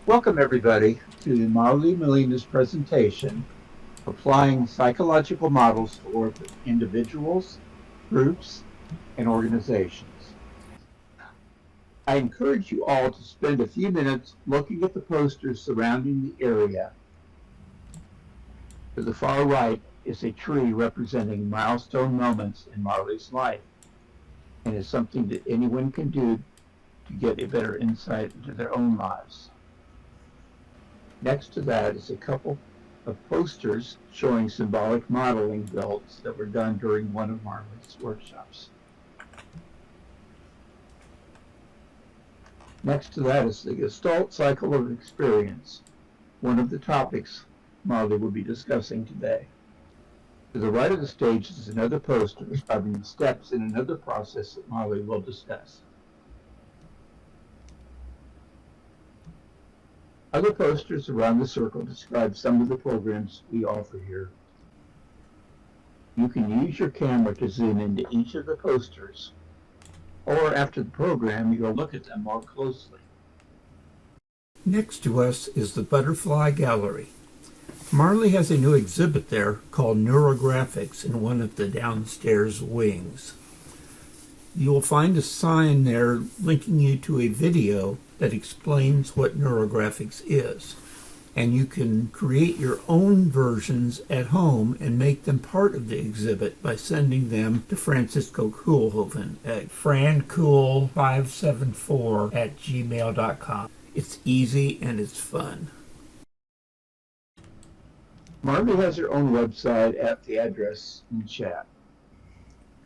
Welcome everybody to Marley Molina's presentation, Applying Psychological Models for Individuals, Groups, and Organizations. I encourage you all to spend a few minutes looking at the posters surrounding the area. To the far right is a tree representing milestone moments in Marley's life, and is something that anyone can do to get a better insight into their own lives. Next to that is a couple of posters showing symbolic modeling builds that were done during one of Marley's workshops. Next to that is the Gestalt cycle of experience, one of the topics Marley will be discussing today. To the right of the stage is another poster describing the steps in another process that Marley will discuss. Other posters around the circle describe some of the programs we offer here. You can use your camera to zoom into each of the posters, or after the program, you'll look at them more closely. Next to us is the Butterfly Gallery. Marley has a new exhibit there called Neurographics in one of the downstairs wings. You will find a sign there linking you to a video that explains what neurographics is. And you can create your own versions at home and make them part of the exhibit by sending them to Francisco Koolhoven at francool574@gmail.com. It's easy and it's fun. Marley has her own website at the address in chat.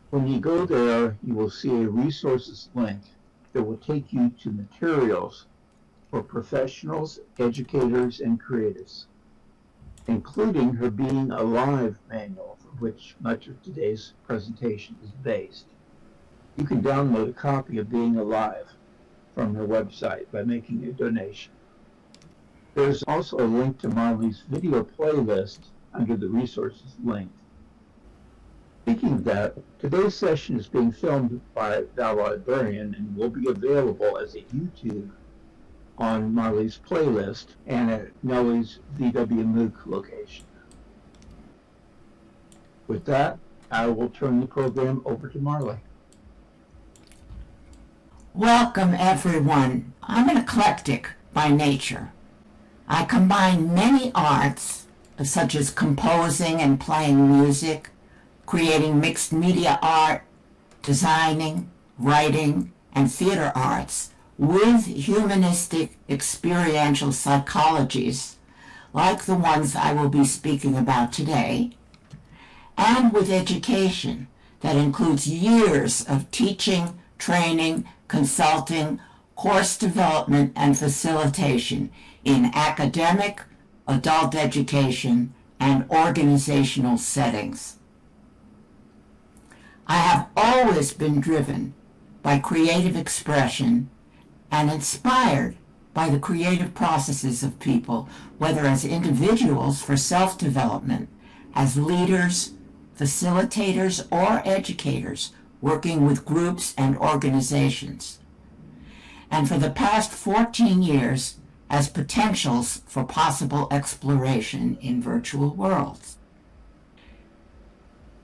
When you go there, you will see a resources link that will take you to materials for professionals, educators, and creatives, including her Being Alive manual, from which much of today's presentation is based. You can download a copy of Being Alive from her website by making a donation. There's also a link to Marley's video playlist under the resources link. Speaking of that, today's session is being filmed by Val Librarian and will be available as a YouTube on Marley's playlist and at Nellie's VW MOOC location. With that, I will turn the program over to Marley. Welcome, everyone. I'm an eclectic by nature. I combine many arts, such as composing and playing music, creating mixed media art, designing, writing, and theater arts, with humanistic experiential psychologies, like the ones I will be speaking about today, and with education that includes years of teaching, training, consulting, course development, and facilitation in academic, adult education, and organizational settings. I have always been driven by creative expression and inspired by the creative processes of people, whether as individuals for self-development, as leaders, facilitators, or educators working with groups and organizations. And for the past 14 years, as potentials for possible exploration in virtual worlds.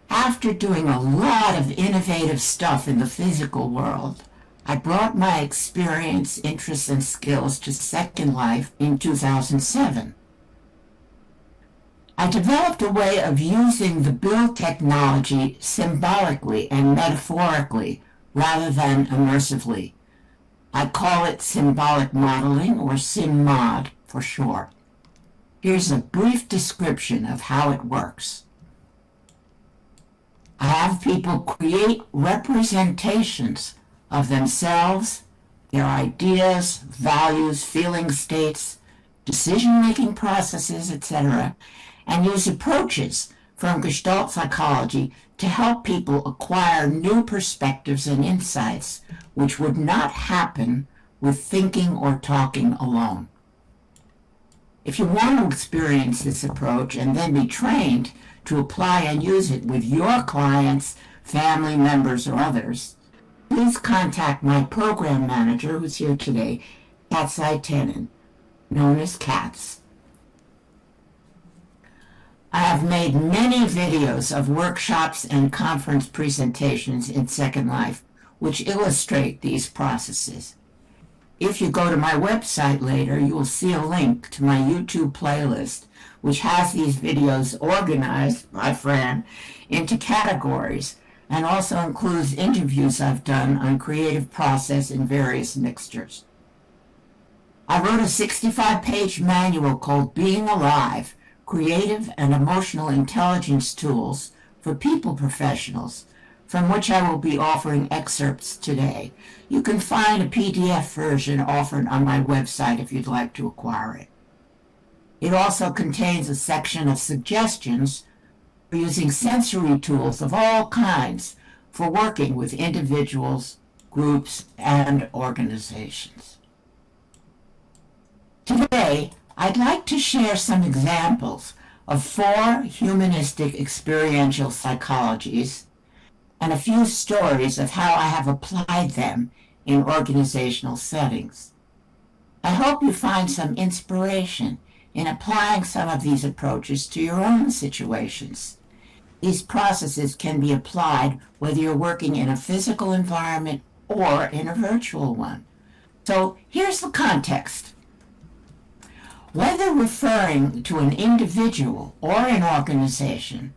After doing a lot of innovative stuff in the physical world, I brought my experience, interests, and skills to Second Life in 2007. I developed a way of using the build technology symbolically and metaphorically rather than immersively. I call it symbolic modeling, or SymMod for short. Here's a brief description of how it works. I have people create representations of themselves, their ideas, values, feeling states, decision-making processes, etc., and use approaches from Gestalt psychology to help people acquire new perspectives and insights which would not happen with thinking or talking alone. If you want to experience this approach and then be trained to apply and use it with your clients, family members, or others, please contact my program manager, who's here today, Katsai Tenon, known as CATS. I have made many videos of workshops and conference presentations in Second Life which illustrate these processes. If you go to my website later, you will see a link to my YouTube playlist, which has these videos organized, my friend, into categories, and also includes interviews I've done on creative process in various mixtures. I wrote a 65-page manual called Being Alive, Creative and Emotional Intelligence Tools for People Professionals, from which I will be offering excerpts today. You can find a PDF version offered on my website if you'd like to acquire it. It also contains a section of suggestions for using sensory tools of all kinds for working with individuals, groups, and organizations. Today, I'd like to share some examples of 4 humanistic experiential psychologies and a few stories of how I have applied them in organizational settings. I hope you find some inspiration in applying some of these approaches to your own situations. These processes can be applied whether you're working in a physical environment or in a virtual one. So here's the context. Whether referring to an individual or an organization,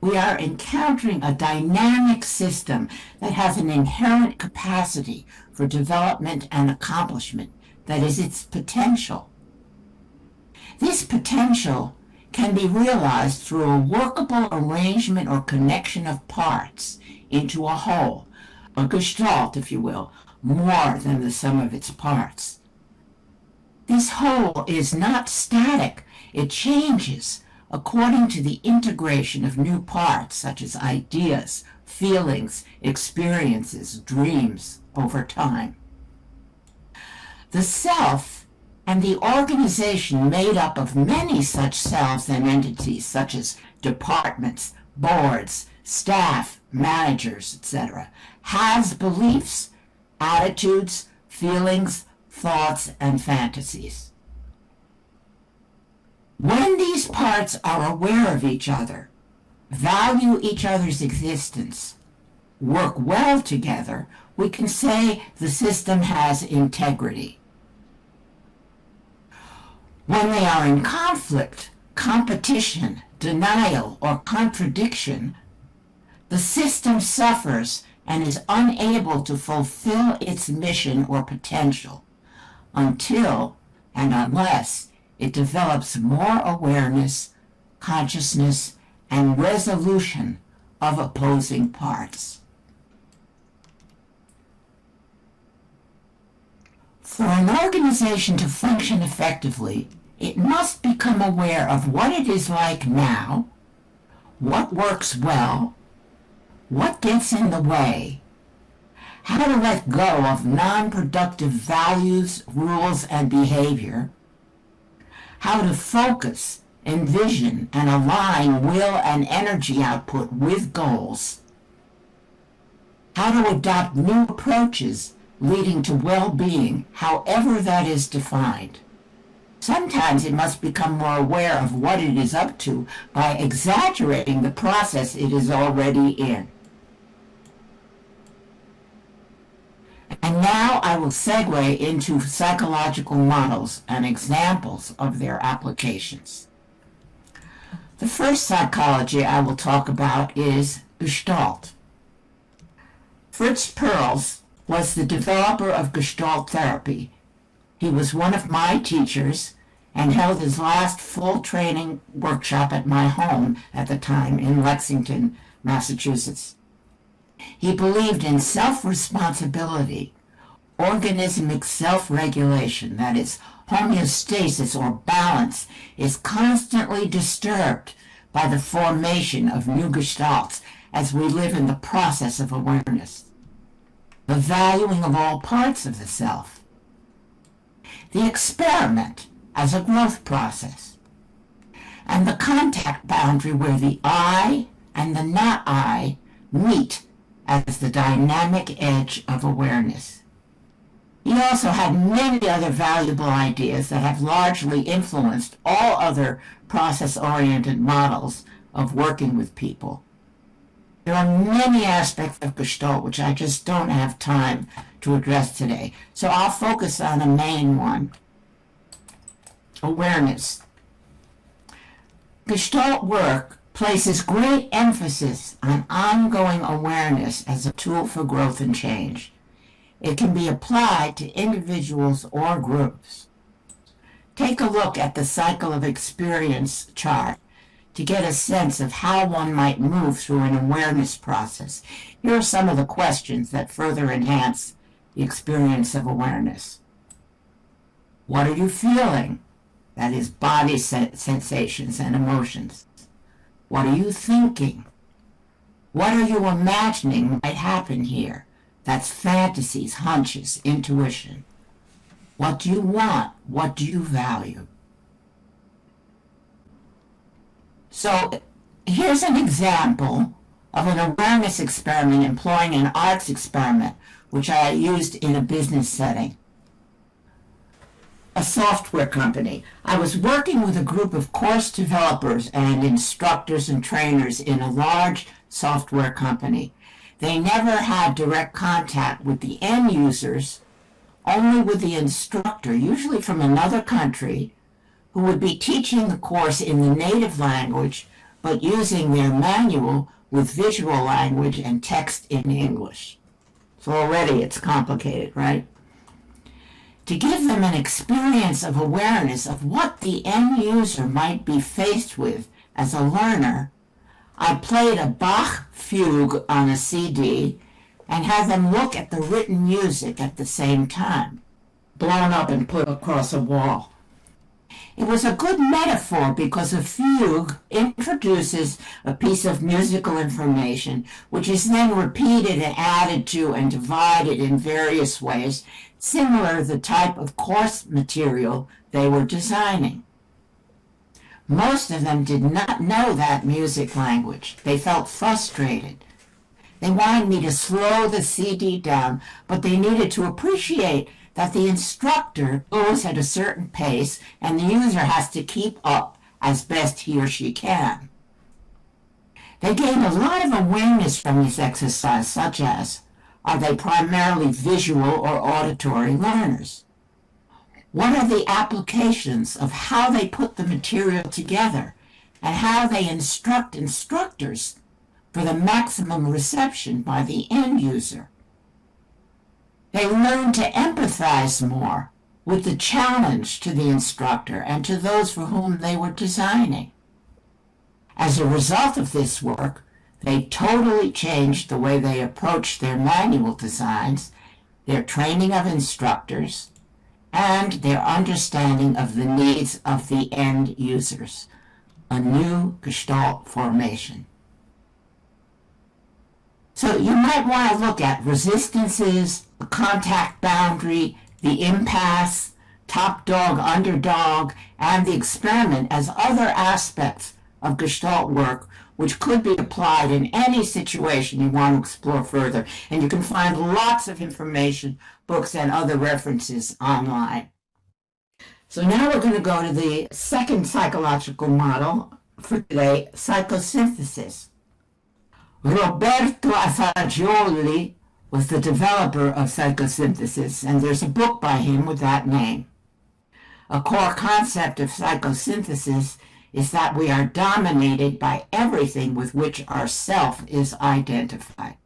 we are encountering a dynamic system that has an inherent capacity for development and accomplishment, that is, its potential. This potential can be realized through a workable arrangement or connection of parts into a whole, a gestalt, if you will, more than the sum of its parts. This whole is not static. It changes according to the integration of new parts, such as ideas, feelings, experiences, dreams, over time. The self and the organization made up of many such selves and entities, such as departments, boards, staff, managers, etc., has beliefs, attitudes, feelings, thoughts, and fantasies. When these parts are aware of each other, value each other's existence, work well together, we can say the system has integrity. When they are in conflict, competition, denial, or contradiction, the system suffers and is unable to fulfill its mission or potential until and unless it develops more awareness, consciousness, and resolution of opposing parts. For an organization to function effectively, it must become aware of what it is like now, what works well, what gets in the way, how to let go of non-productive values, rules, and behavior, how to focus, envision, and align will and energy output with goals, how to adopt new approaches leading to well-being, however that is defined. Sometimes it must become more aware of what it is up to by exaggerating the process it is already in. And now I will segue into psychological models and examples of their applications. The first psychology I will talk about is Gestalt. Fritz Perls was the developer of Gestalt therapy. He was one of my teachers and held his last full training workshop at my home at the time in Lexington, Massachusetts. He believed in self-responsibility, organismic self-regulation, that is, homeostasis or balance, is constantly disturbed by the formation of new gestalts as we live in the process of awareness. The valuing of all parts of the self. The experiment as a growth process. And the contact boundary where the I and the not I meet as the dynamic edge of awareness. He also had many other valuable ideas that have largely influenced all other process-oriented models of working with people. There are many aspects of Gestalt which I just don't have time to address today, so I'll focus on a main one: awareness. Gestalt work places great emphasis on ongoing awareness as a tool for growth and change. It can be applied to individuals or groups. Take a look at the cycle of experience chart to get a sense of how one might move through an awareness process. Here are some of the questions that further enhance the experience of awareness. What are you feeling? That is, body sensations and emotions. What are you thinking? What are you imagining might happen here? That's fantasies, hunches, intuition. What do you want? What do you value? So here's an example of an awareness experiment employing an arts experiment, which I used in a business setting. A software company. I was working with a group of course developers and instructors and trainers in a large software company. They never had direct contact with the end users, only with the instructor, usually from another country, who would be teaching the course in the native language, but using their manual with visual language and text in English. So already it's complicated, right? To give them an experience of awareness of what the end user might be faced with as a learner, I played a Bach fugue on a CD and had them look at the written music at the same time, blown up and put across a wall. It was a good metaphor because a fugue introduces a piece of musical information which is then repeated and added to and divided in various ways, similar to the type of course material they were designing. Most of them did not know that music language. They felt frustrated. They wanted me to slow the CD down, but they needed to appreciate that the instructor goes at a certain pace and the user has to keep up as best he or she can. They gained a lot of awareness from this exercise, such as, are they primarily visual or auditory learners? What are the applications of how they put the material together and how they instruct instructors for the maximum reception by the end user? They learn to empathize more with the challenge to the instructor and to those for whom they were designing. As a result of this work, they totally changed the way they approached their manual designs, their training of instructors, and their understanding of the needs of the end users, a new Gestalt formation. So you might want to look at resistances, the contact boundary, the impasse, top dog, underdog, and the experiment as other aspects of Gestalt work which could be applied in any situation you want to explore further. And you can find lots of information, books, and other references online. So now we're going to go to the second psychological model for today, psychosynthesis. Roberto Assagioli was the developer of psychosynthesis, and there's a book by him with that name. A core concept of psychosynthesis is that we are dominated by everything with which our self is identified.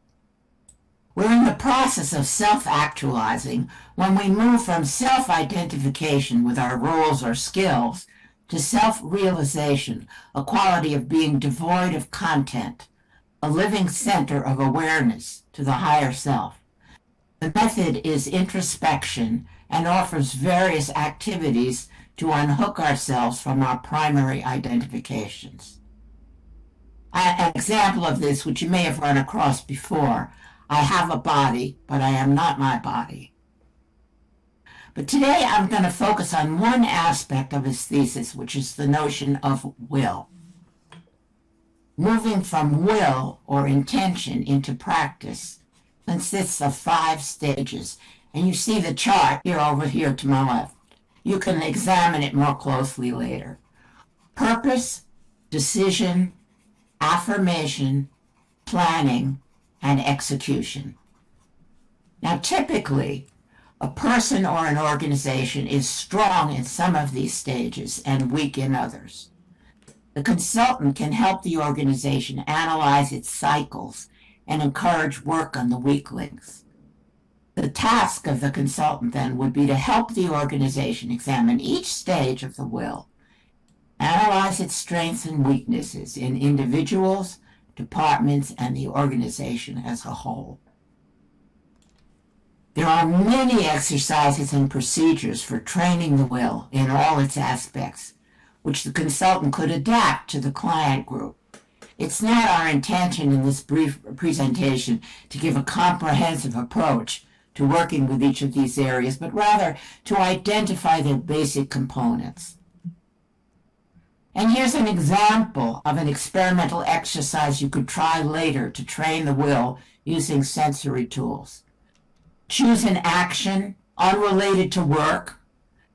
We're in the process of self-actualizing when we move from self-identification with our roles or skills to self-realization, a quality of being devoid of content, a living center of awareness to the higher self. The method is introspection and offers various activities to unhook ourselves from our primary identifications. An example of this, which you may have run across before, I have a body, but I am not my body. But today I'm going to focus on one aspect of his thesis, which is the notion of will. Moving from will or intention into practice consists of 5 stages, and you see the chart here over here to my left. You can examine it more closely later. Purpose, decision, affirmation, planning, and execution. Now, typically, a person or an organization is strong in some of these stages and weak in others. The consultant can help the organization analyze its cycles and encourage work on the weak links. The task of the consultant then would be to help the organization examine each stage of the will, analyze its strengths and weaknesses in individuals, departments, and the organization as a whole. There are many exercises and procedures for training the will in all its aspects, which the consultant could adapt to the client group. It's not our intention in this brief presentation to give a comprehensive approach to working with each of these areas, but rather to identify their basic components. And here's an example of an experimental exercise you could try later to train the will using sensory tools. Choose an action unrelated to work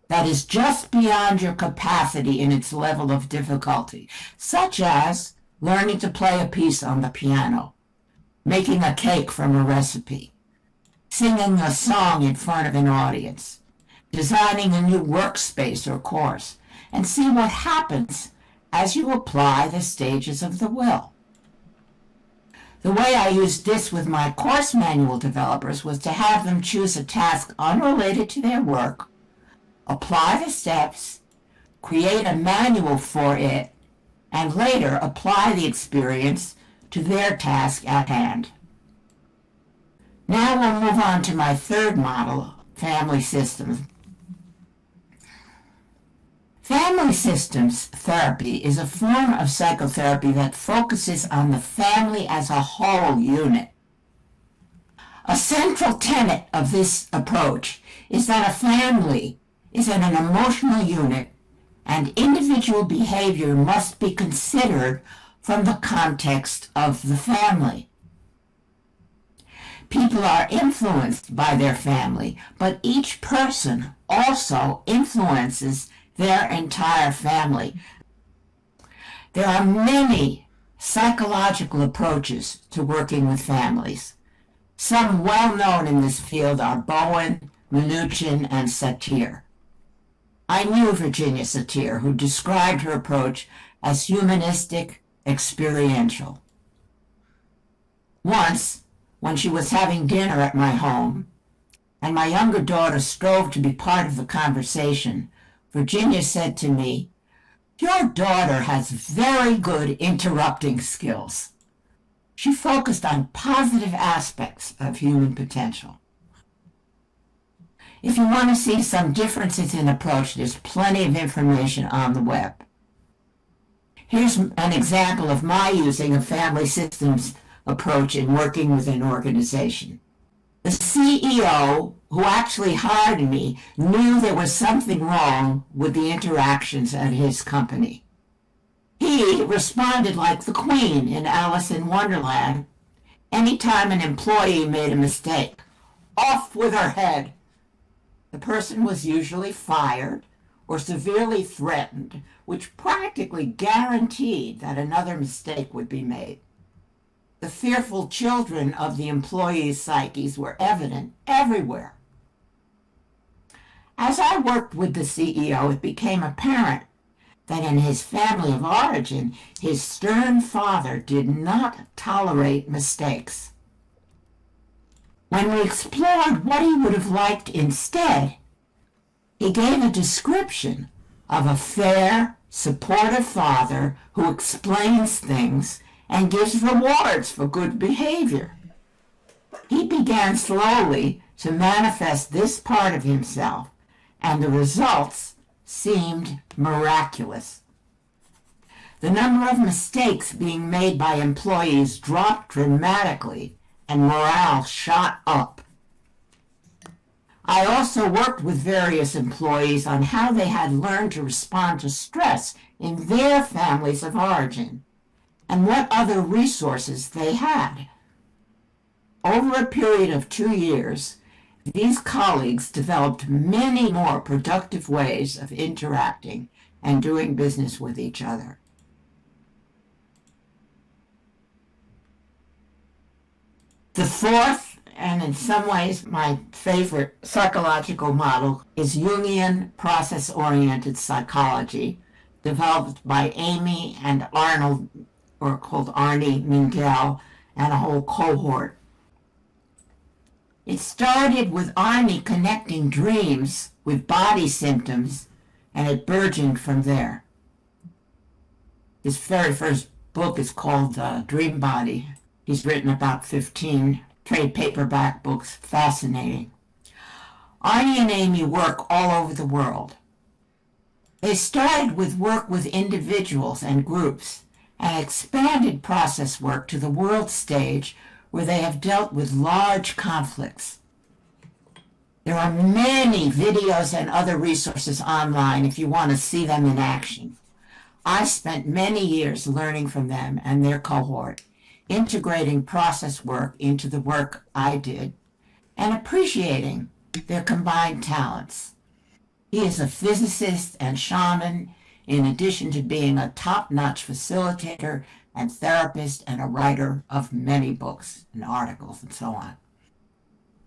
that is just beyond your capacity in its level of difficulty, such as learning to play a piece on the piano, making a cake from a recipe, singing a song in front of an audience, designing a new workspace or course, and see what happens as you apply the stages of the will. The way I used this with my course manual developers was to have them choose a task unrelated to their work, apply the steps, create a manual for it, and later apply the experience to their task at hand. Now we'll move on to my third model, family systems. Family systems therapy is a form of psychotherapy that focuses on the family as a whole unit. A central tenet of this approach is that a family is an emotional unit and individual behavior must be considered from the context of the family. People are influenced by their family, but each person also influences their entire family. There are many psychological approaches to working with families. Some well known in this field are Bowen, Minuchin, and Satir. I knew Virginia Satir, who described her approach as humanistic, experiential. Once, when she was having dinner at my home, and my younger daughter strove to be part of the conversation, Virginia said to me, "Your daughter has very good interrupting skills." She focused on positive aspects of human potential. If you want to see some differences in approach, there's plenty of information on the web. Here's an example of my using a family systems approach in working with an organization. The CEO who actually hired me knew there was something wrong with the interactions at his company. He responded like the Queen in Alice in Wonderland anytime an employee made a mistake. Off with her head. The person was usually fired or severely threatened, which practically guaranteed that another mistake would be made. The fearful children of the employees' psyches were evident everywhere. As I worked with the CEO, it became apparent that in his family of origin, his stern father did not tolerate mistakes. When we explored what he would have liked instead, he gave a description of a fair, supportive father who explains things and gives rewards for good behavior. He began slowly to manifest this part of himself, and the results seemed miraculous. The number of mistakes being made by employees dropped dramatically, and morale shot up. I also worked with various employees on how they had learned to respond to stress in their families of origin, and what other resources they had. Over a period of 2 years, these colleagues developed many more productive ways of interacting and doing business with each other. The fourth, and in some ways my favorite psychological model, is Jungian process-oriented psychology, developed by Amy and Arnold, or called Arnie Mingel, and a whole cohort. It started with Arnie connecting dreams with body symptoms, and it burgeoned from there. His very first book is called Dream Body. He's written about 15 trade paperback books, fascinating. Arnie and Amy work all over the world. They started with work with individuals and groups, and expanded process work to the world stage where they have dealt with large conflicts. There are many videos and other resources online if you want to see them in action. I spent many years learning from them and their cohort, integrating process work into the work I did, and appreciating their combined talents. He is a physicist and shaman, in addition to being a top-notch facilitator and therapist and a writer of many books and articles and so on.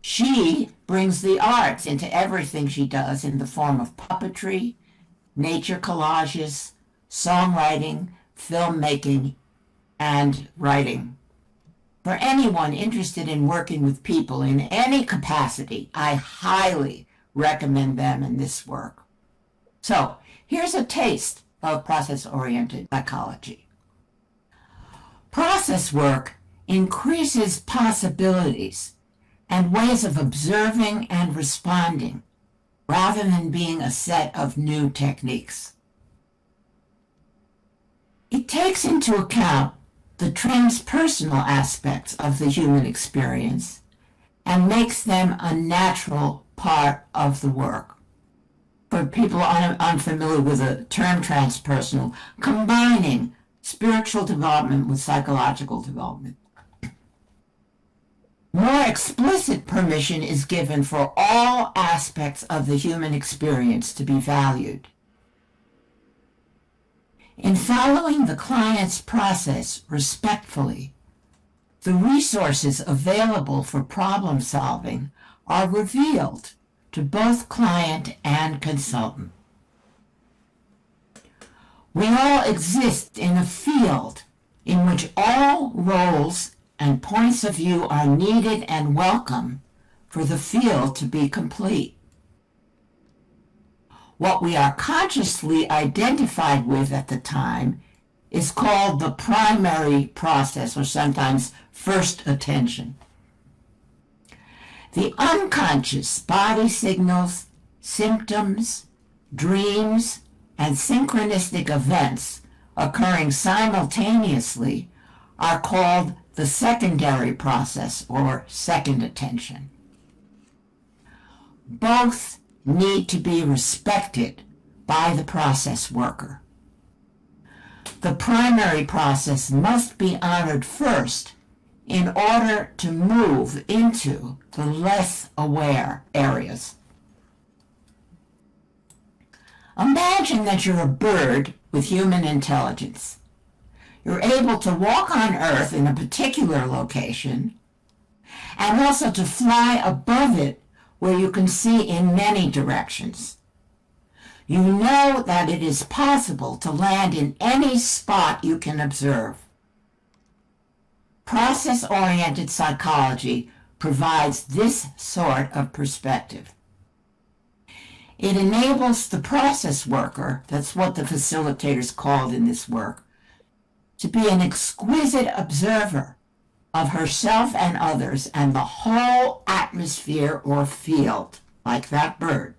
She brings the arts into everything she does in the form of puppetry, nature collages, songwriting, filmmaking, and writing. For anyone interested in working with people in any capacity, I highly recommend them in this work. So, here's a taste of process-oriented psychology. Process work increases possibilities and ways of observing and responding, rather than being a set of new techniques. It takes into account the transpersonal aspects of the human experience and makes them a natural part of the work. For people unfamiliar with the term transpersonal, combining spiritual development with psychological development. More explicit permission is given for all aspects of the human experience to be valued. In following the client's process respectfully, the resources available for problem solving are revealed to both client and consultant. We all exist in a field in which all roles and points of view are needed and welcome for the field to be complete. What we are consciously identified with at the time is called the primary process, or sometimes first attention. The unconscious body signals, symptoms, dreams, and synchronistic events occurring simultaneously are called the secondary process, or second attention. Both need to be respected by the process worker. The primary process must be honored first in order to move into the less aware areas. Imagine that you're a bird with human intelligence. You're able to walk on Earth in a particular location and also to fly above it where you can see in many directions. You know that it is possible to land in any spot you can observe. Process-oriented psychology provides this sort of perspective. It enables the process worker, that's what the facilitators called in this work, to be an exquisite observer of herself and others and the whole atmosphere or field, like that bird.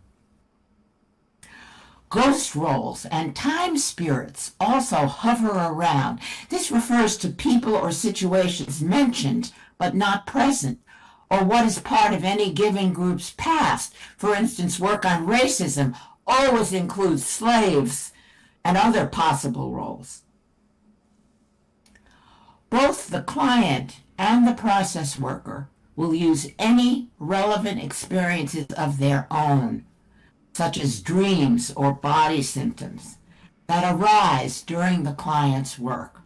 Ghost roles and time spirits also hover around. This refers to people or situations mentioned but not present, or what is part of any given group's past. For instance, work on racism always includes slaves and other possible roles. Both the client and the process worker will use any relevant experiences of their own, such as dreams or body symptoms, that arise during the client's work.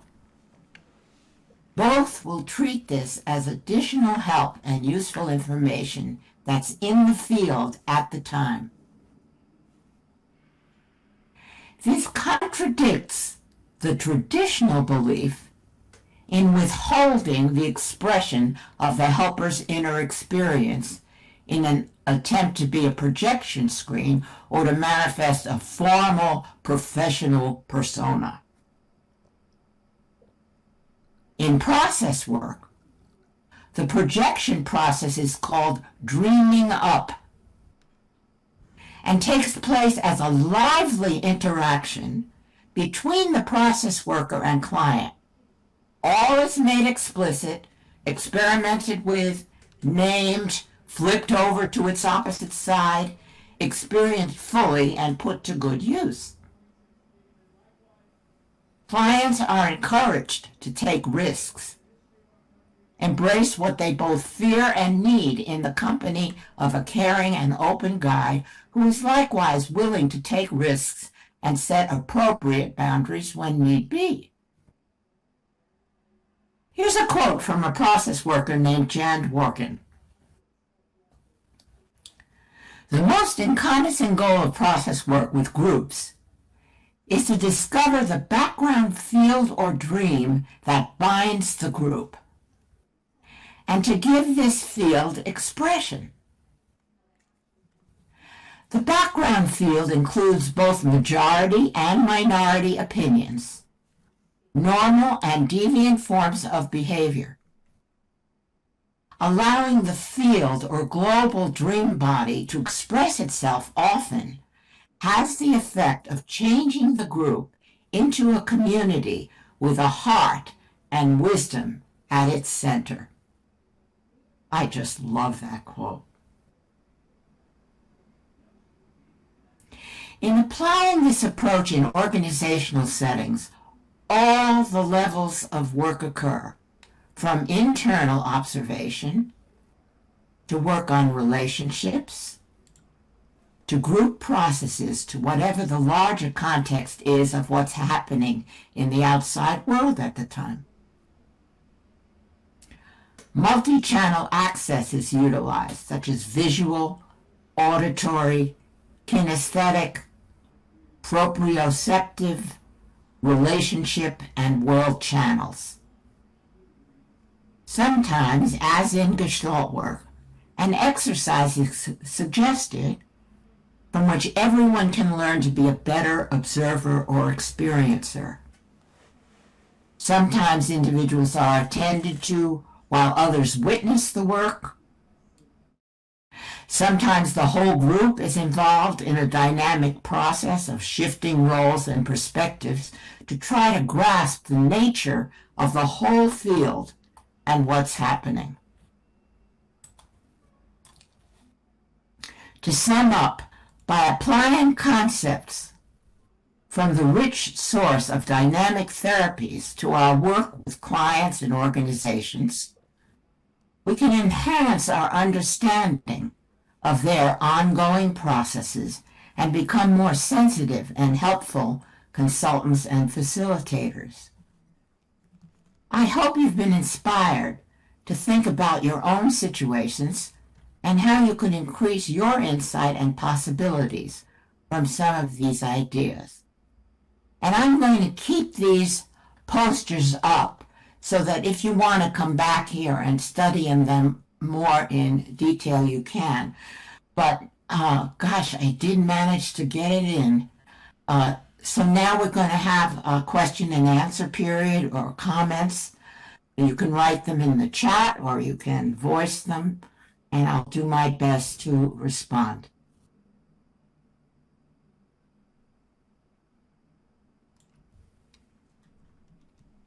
Both will treat this as additional help and useful information that's in the field at the time. This contradicts the traditional belief in withholding the expression of the helper's inner experience in an attempt to be a projection screen or to manifest a formal professional persona. In process work, the projection process is called dreaming up and takes place as a lively interaction between the process worker and client. All is made explicit, experimented with, named, flipped over to its opposite side, experienced fully, and put to good use. Clients are encouraged to take risks, embrace what they both fear and need in the company of a caring and open guide who is likewise willing to take risks and set appropriate boundaries when need be. Here's a quote from a process worker named Jan Dworkin. The most encompassing goal of process work with groups is to discover the background field or dream that binds the group, and to give this field expression. The background field includes both majority and minority opinions, normal and deviant forms of behavior. Allowing the field or global dream body to express itself often has the effect of changing the group into a community with a heart and wisdom at its center. I just love that quote. In applying this approach in organizational settings, all the levels of work occur, from internal observation to work on relationships, to group processes, to whatever the larger context is of what's happening in the outside world at the time. Multi-channel access is utilized, such as visual, auditory, kinesthetic, proprioceptive, relationship, and world channels. Sometimes, as in Gestalt work, an exercise is suggested from which everyone can learn to be a better observer or experiencer. Sometimes individuals are attended to while others witness the work. Sometimes the whole group is involved in a dynamic process of shifting roles and perspectives to try to grasp the nature of the whole field and what's happening. To sum up, by applying concepts from the rich source of dynamic therapies to our work with clients and organizations, we can enhance our understanding of their ongoing processes and become more sensitive and helpful consultants and facilitators. I hope you've been inspired to think about your own situations and how you can increase your insight and possibilities from some of these ideas. And I'm going to keep these posters up so that if you want to come back here and study them more in detail, you can. But, gosh, I did manage to get it in. So now we're going to have a question and answer period or comments. You can write them in the chat or you can voice them, and I'll do my best to respond.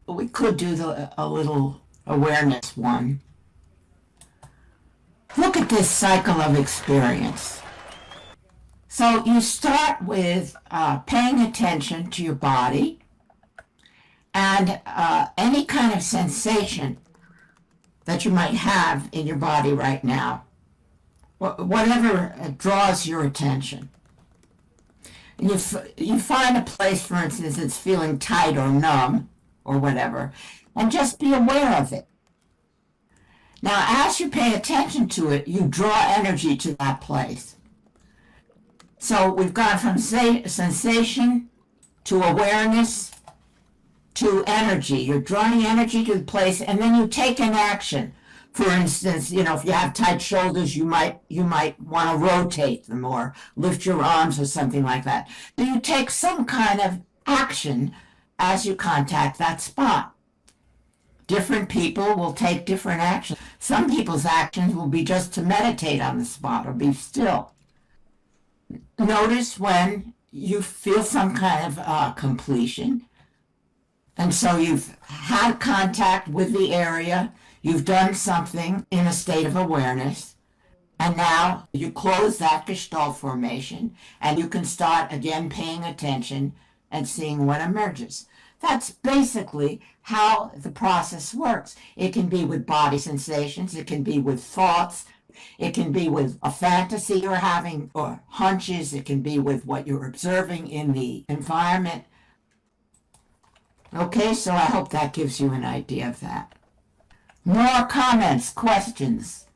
We could do a little awareness one. Look at this cycle of experience. So you start with paying attention to your body and any kind of sensation that you might have in your body right now, whatever draws your attention. And you find a place, for instance, that's feeling tight or numb or whatever, and just be aware of it. Now, as you pay attention to it, you draw energy to that place. So we've gone from sensation to awareness to energy. You're drawing energy to the place, and then you take an action. For instance, if you have tight shoulders, you might want to rotate them or lift your arms or something like that. So you take some kind of action as you contact that spot. Different people will take different actions. Some people's actions will be just to meditate on the spot or be still. Notice when you feel some kind of completion. And so you've had contact with the area, you've done something in a state of awareness, and now you close that Gestalt formation, and you can start again paying attention and seeing what emerges. That's basically how the process works. It can be with body sensations, it can be with thoughts, it can be with a fantasy you're having or hunches, it can be with what you're observing in the environment. Okay, so I hope that gives you an idea of that. More comments, questions?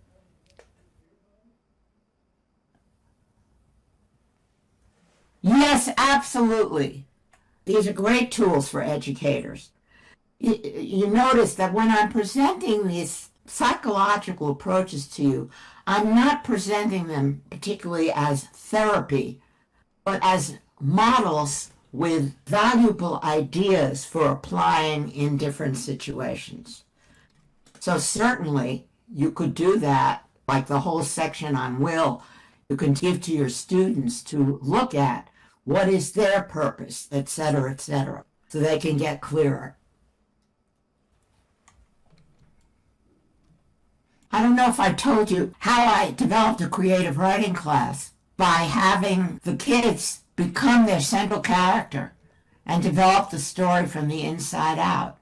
Yes, absolutely. These are great tools for educators. You notice that when I'm presenting these psychological approaches to you, I'm not presenting them particularly as therapy, but as models with valuable ideas for applying in different situations. So certainly you could do that, like the whole section on will, you can give to your students to look at what is their purpose, etc., so they can get clearer. I don't know if I told you how I developed a creative writing class by having the kids become their central character and develop the story from the inside out.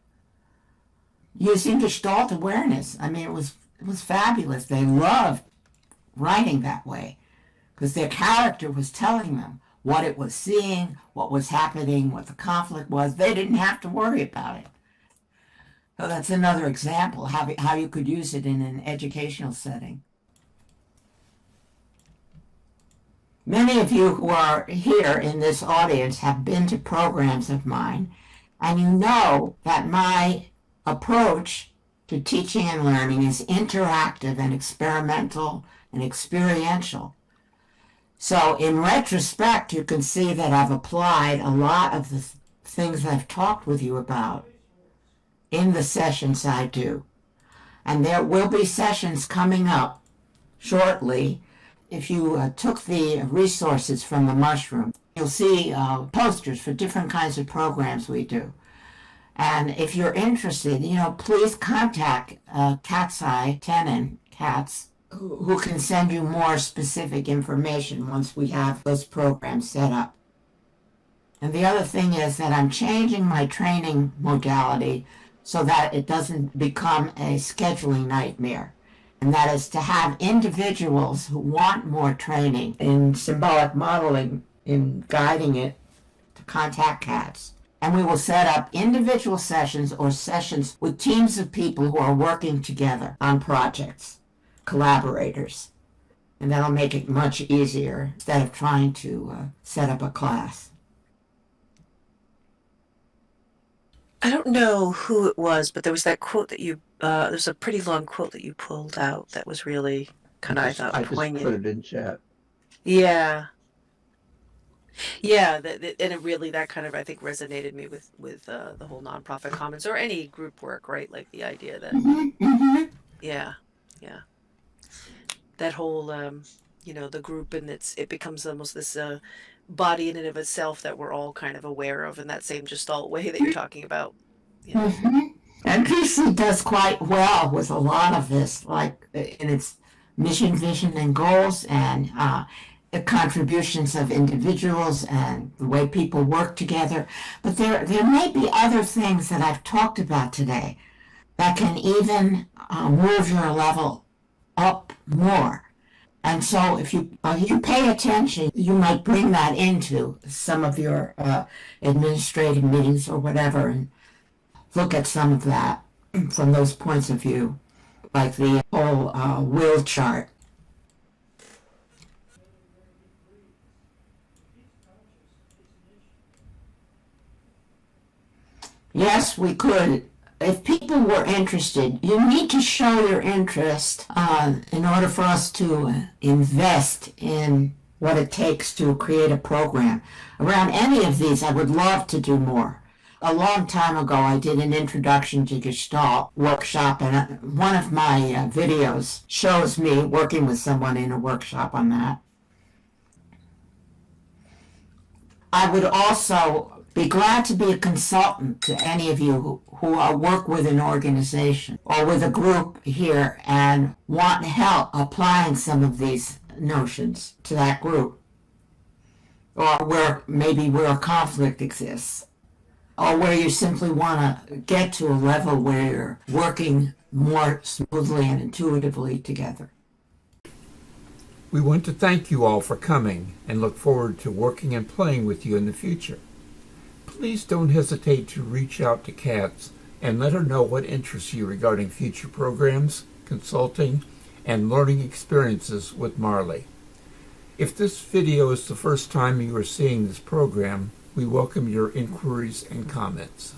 Using Gestalt awareness. I mean, it was fabulous. They loved writing that way because their character was telling them what it was seeing, what was happening, what the conflict was. They didn't have to worry about it. So that's another example how you could use it in an educational setting. Many of you who are here in this audience have been to programs of mine, and you know that my approach to teaching and learning is interactive and experimental and experiential. So in retrospect, you can see that I've applied a lot of the things I've talked with you about in the sessions I do. And there will be sessions coming up shortly. If you took the resources from the mushroom, you'll see posters for different kinds of programs we do. And if you're interested, please contact Cat's Eye Tenon Cats, who can send you more specific information once we have those programs set up. And the other thing is that I'm changing my training modality so that it doesn't become a scheduling nightmare. And that is to have individuals who want more training in symbolic modeling, in guiding it to contact cats. And we will set up individual sessions or sessions with teams of people who are working together on projects, collaborators. And that'll make it much easier instead of trying to set up a class. I don't know who it was, but there was that quote that there's a pretty long quote that you pulled out that was really kind of, I thought, poignant. I just put it in chat. Yeah. Yeah, and it really, that kind of, I think, resonated me with the whole nonprofit commons or any group work, right? Like the idea that, yeah. That whole, the group, and it becomes almost this body in and of itself that we're all kind of aware of in that same Gestalt way that you're talking about. And PC does quite well with a lot of this, like in its mission, vision, and goals, and the contributions of individuals and the way people work together. But there may be other things that I've talked about today that can even move your level up more. And so if you pay attention, you might bring that into some of your administrative meetings or whatever and look at some of that from those points of view, like the whole will chart. Yes, we could. If people were interested, you need to show your interest in order for us to invest in what it takes to create a program. Around any of these, I would love to do more. A long time ago, I did an introduction to Gestalt workshop, and one of my videos shows me working with someone in a workshop on that. I would also be glad to be a consultant to any of you who work with an organization or with a group here and want help applying some of these notions to that group, or where a conflict exists, or where you simply want to get to a level where you're working more smoothly and intuitively together. We want to thank you all for coming and look forward to working and playing with you in the future. Please don't hesitate to reach out to Katz and let her know what interests you regarding future programs, consulting, and learning experiences with Marley. If this video is the first time you are seeing this program, we welcome your inquiries and comments.